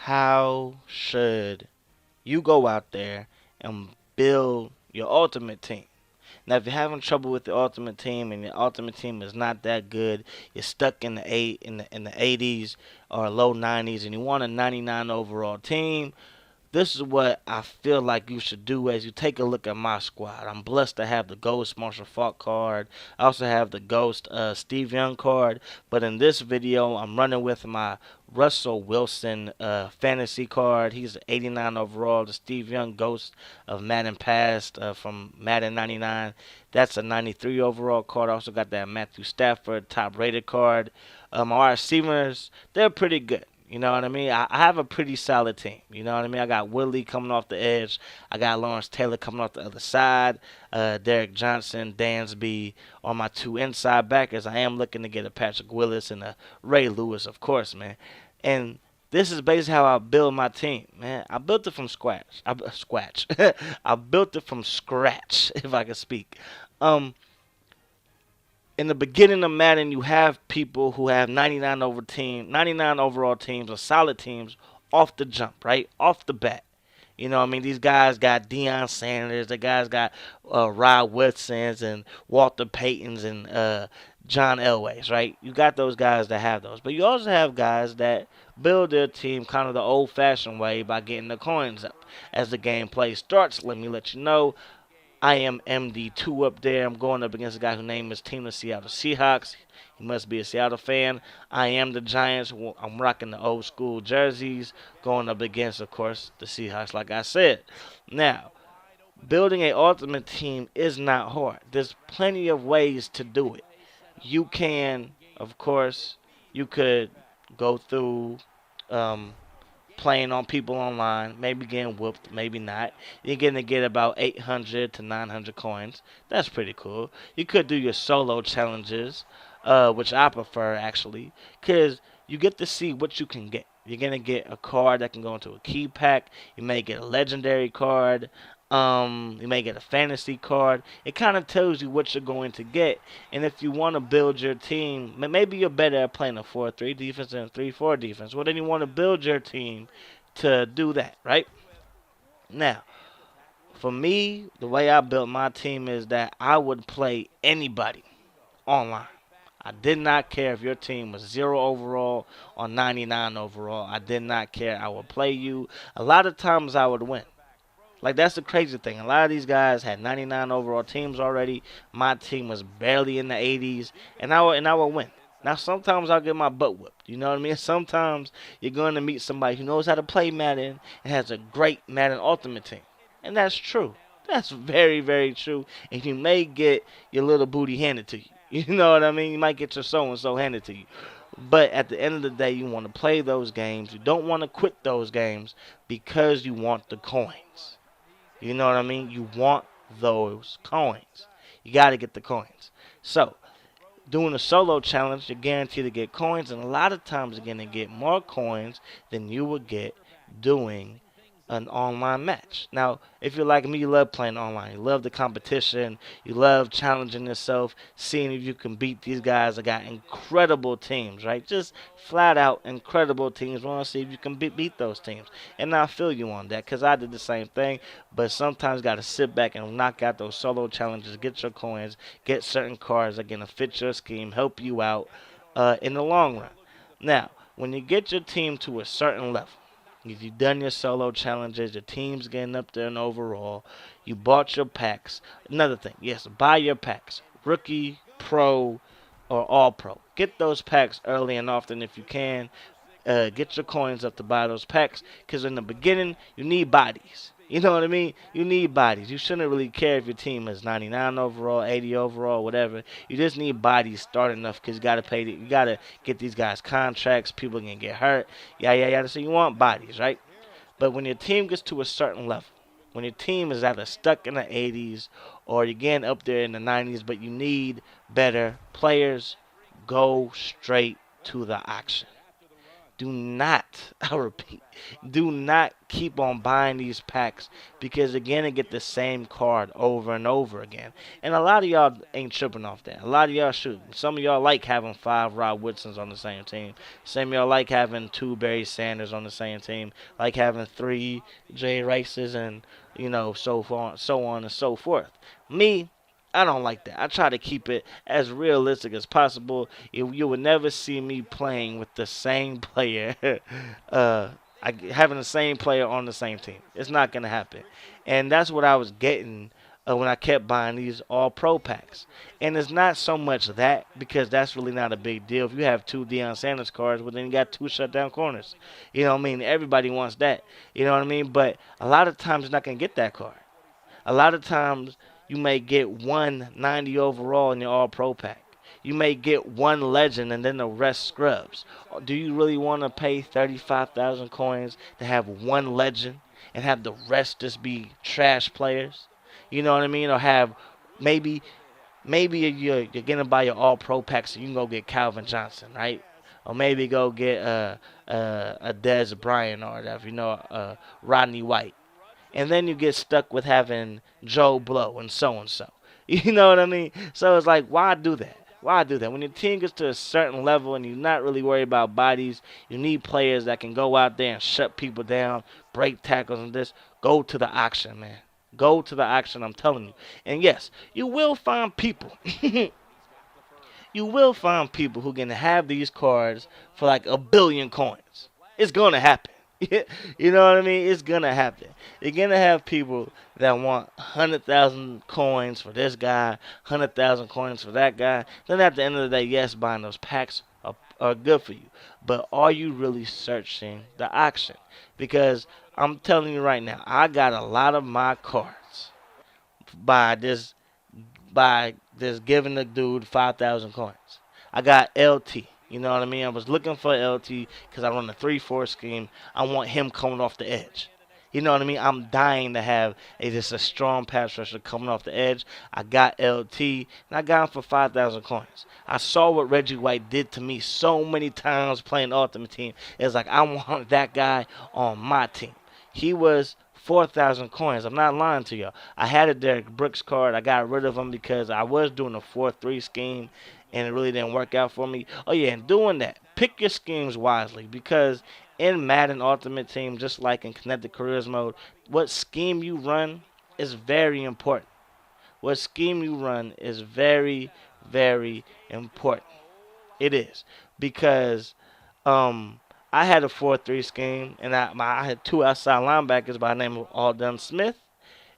how should you go out there and build your ultimate team? Now, if you're having trouble with the ultimate team and your ultimate team is not that good, you're stuck in the 80s or low 90s, and you want a 99 overall team, this is what I feel like you should do as you take a look at my squad. I'm blessed to have the Ghost Marshall Faulk card. I also have the Ghost Steve Young card. But in this video, I'm running with my Russell Wilson fantasy card. He's an 89 overall. The Steve Young Ghost of Madden Past from Madden 99. That's a 93 overall card. I also got that Matthew Stafford top rated card. My receivers, they're pretty good. You know what I mean? I have a pretty solid team. You know what I mean? I got Willie coming off the edge. I got Lawrence Taylor coming off the other side. Derek Johnson, Dansby on my two inside backers. I am looking to get a Patrick Willis and a Ray Lewis, of course, man. And this is basically how I build my team, man. I built it from scratch. I built it from scratch, if I can speak. Um, in the beginning of Madden, you have people who have 99 overall teams or solid teams off the jump, right? Off the bat. You know, what I mean, these guys got Deion Sanders, the guys got Rod Woodsons and Walter Paytons and John Elways, right? You got those guys that have those, but you also have guys that build their team kind of the old-fashioned way by getting the coins up. As the gameplay starts, let me let you know I am MD2 up there. I'm going up against a guy whose name is Team the Seattle Seahawks. He must be a Seattle fan. I am the Giants. I'm rocking the old school jerseys. Going up against, of course, the Seahawks, like I said. Now, building a ultimate team is not hard. There's plenty of ways to do it. You can, of course, you could go through um, playing on people online, maybe getting whooped, maybe not. You're going to get about 800 to 900 coins. That's pretty cool. You could do your solo challenges, which I prefer actually, because you get to see what you can get. You're going to get a card that can go into a key pack. You may get a legendary card. You may get a fantasy card. It kind of tells you what you're going to get. And if you want to build your team, maybe you're better at playing a 4-3 defense than a 3-4 defense. Well, then you want to build your team to do that, right? Now, for me, the way I built my team is that I would play anybody online. I did not care if your team was 0 overall or 99 overall. I did not care. I would play you. A lot of times I would win. Like, that's the crazy thing. A lot of these guys had 99 overall teams already. My team was barely in the 80s, and I would win. Now, sometimes I'll get my butt whipped. You know what I mean? Sometimes you're going to meet somebody who knows how to play Madden and has a great Madden Ultimate Team. And that's true. That's very, very true. And you may get your little booty handed to you. You know what I mean? You might get your so-and-so handed to you. But at the end of the day, you want to play those games. You don't want to quit those games because you want the coins. You know what I mean? You want those coins. You got to get the coins. So, doing a solo challenge, you're guaranteed to get coins, and a lot of times you're going to get more coins than you would get doing an online match. Now, if you're like me, you love playing online. You love the competition. You love challenging yourself, seeing if you can beat these guys that got incredible teams, right? Just flat out incredible teams. Want to see if you can beat those teams. And I feel you on that because I did the same thing. But sometimes got to sit back and knock out those solo challenges, get your coins, get certain cards that are going to fit your scheme, help you out in the long run. Now, when you get your team to a certain level, if you've done your solo challenges, your team's getting up there in overall, you bought your packs. Another thing, yes, buy your packs. Rookie, pro, or all pro. Get those packs early and often if you can. Get your coins up to buy those packs. Because in the beginning, you need bodies. You know what I mean? You need bodies. You shouldn't really care if your team is 99 overall, 80 overall, whatever. You just need bodies starting enough because you got to pay. You got to get these guys contracts. People can get hurt. Yeah. So you want bodies, right? But when your team gets to a certain level, when your team is either stuck in the 80s or you're getting up there in the 90s, but you need better players, go straight to the auction. do not, I repeat, do not keep on buying these packs because you're gonna get the same card over and over again. And a lot of y'all ain't tripping off that. A lot of y'all shoot. Some of y'all like having 5 Rod Woodsons on the same team. Some of y'all like having 2 Barry Sanders on the same team. Like having 3 Jay Rices and so on and so forth. Me, I don't like that. I try to keep it as realistic as possible. You would never see me playing with the same player, uh, having the same player on the same team. It's not gonna happen, and that's what I was getting when I kept buying these All Pro packs. And it's not so much that because that's really not a big deal. If you have 2 Deion Sanders cards, well then you got 2 shutdown corners. You know what I mean? Everybody wants that. You know what I mean? But a lot of times you're not gonna get that card. A lot of times you may get 190 overall in your All Pro pack. You may get one legend and then the rest scrubs. Do you really want to pay 35,000 coins to have one legend and have the rest just be trash players? You know what I mean? Or have maybe you're gonna buy your All Pro pack so you can go get Calvin Johnson, right? Or maybe go get a Dez Bryant or whatever, Rodney White, and then you get stuck with having Joe Blow and so and so. You know what I mean? So it's like, why do that? Why do that? When your team gets to a certain level and you're not really worried about bodies, you need players that can go out there and shut people down, break tackles and this. Go to the auction, man. Go to the auction, I'm telling you. And yes, you will find people. You will find people who can have these cards for like 1 billion coins. It's gonna happen. You know what I mean? It's gonna happen. You're gonna have people that want 100,000 coins for this guy, 100,000 coins for that guy. Then at the end of the day, yes, buying those packs are good for you. But are you really searching the auction? Because I'm telling you right now, I got a lot of my cards by this giving the dude 5,000 coins. I got LT. You know what I mean? I was looking for LT because I run a 3-4 scheme. I want him coming off the edge. You know what I mean? I'm dying to have just a strong pass rusher coming off the edge. I got LT, and I got him for 5,000 coins. I saw what Reggie White did to me so many times playing Ultimate Team. It's like I want that guy on my team. He was 4,000 coins. I'm not lying to y'all. I had a Derek Brooks card. I got rid of him because I was doing a 4-3 scheme, and it really didn't work out for me. Oh, yeah, and doing that, pick your schemes wisely because in Madden Ultimate Team, just like in Connected Careers mode, what scheme you run is very important. What scheme you run is very, very important. It is because I had a 4-3 scheme, and I had 2 outside linebackers by the name of Aldon Smith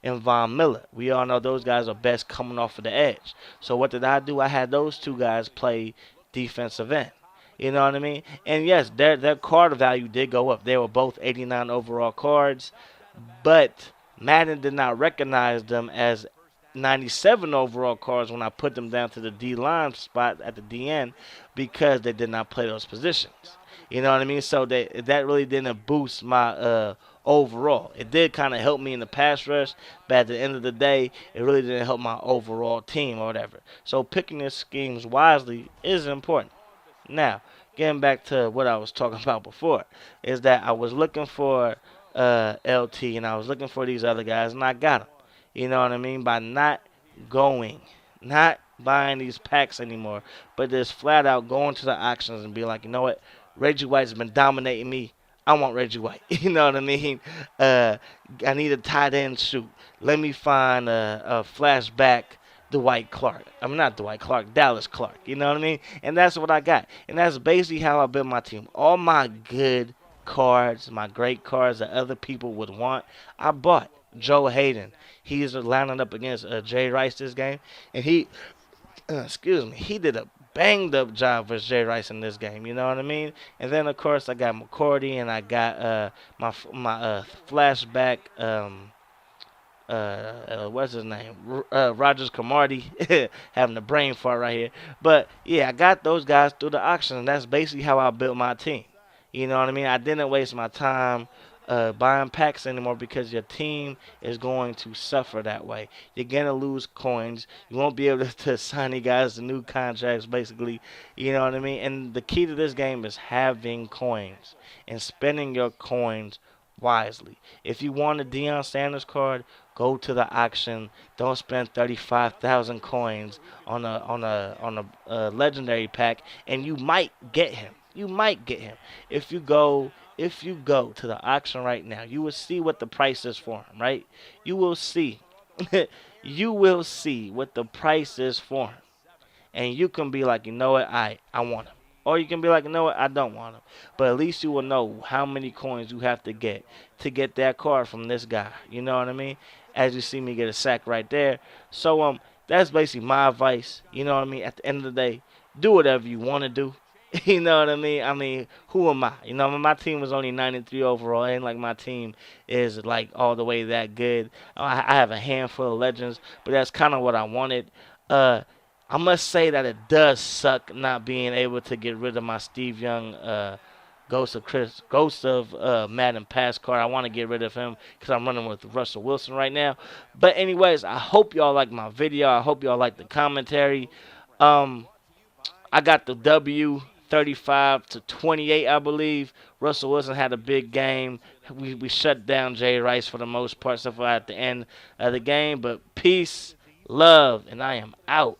and Von Miller. We all know those guys are best coming off of the edge. So what did I do? I had those 2 guys play defensive end. You know what I mean? And yes, their card value did go up. They were both 89 overall cards, but Madden did not recognize them as 97 overall cards when I put them down to the D line spot at the DN because they did not play those positions. You know what I mean? So that really didn't boost my overall. It did kind of help me in the pass rush, but at the end of the day, it really didn't help my overall team or whatever. So picking your schemes wisely is important. Now, getting back to what I was talking about before, is that I was looking for LT and I was looking for these other guys and I got them. You know what I mean? By not buying these packs anymore, but just flat out going to the auctions and be like, you know what? Reggie White's been dominating me. I want Reggie White. You know what I mean? I need a tight end shoot. Let me find a flashback Dwight Clark. I'm not Dwight Clark, Dallas Clark. You know what I mean? And that's what I got. And that's basically how I built my team. All my good cards, my great cards that other people would want, I bought. Joe Hayden, he's lining up against Jay Rice this game, and he did a banged up job versus Jay Rice in this game. You know what I mean? And then of course I got McCourty and I got my flashback. What's his name? Rogers Camardi, having a brain fart right here. But yeah, I got those guys through the auction, and that's basically how I built my team. You know what I mean? I didn't waste my time buying packs anymore because your team is going to suffer that way. You're gonna lose coins. You won't be able to sign you guys to new contracts, basically. You know what I mean? And the key to this game is having coins and spending your coins wisely. If you want a Deion Sanders card, go to the auction. Don't spend 35,000 coins on a legendary pack, and you might get him. You might get him if you go to the auction right now. You will see what the price is for him. Right? You will see. You will see what the price is for him, and you can be like, you know what, I want him. Or you can be like, you know what, I don't want him. But at least you will know how many coins you have to get that card from this guy. You know what I mean? As you see me get a sack right there. So that's basically my advice. You know what I mean? At the end of the day, do whatever you want to do. You know what I mean? I mean, who am I? You know, my team was only 93 overall. Ain't like my team is like all the way that good. I have a handful of legends, but that's kind of what I wanted. Uh, I must say that it does suck not being able to get rid of my Steve Young Ghost of Madden pass card. I want to get rid of him because I'm running with Russell Wilson right now. But anyways, I hope y'all like my video. I hope y'all like the commentary. Um, I got the W. 35 to 28, I believe. Russell Wilson had a big game. We shut down Jay Rice for the most part, so far at the end of the game. But peace, love, and I am out.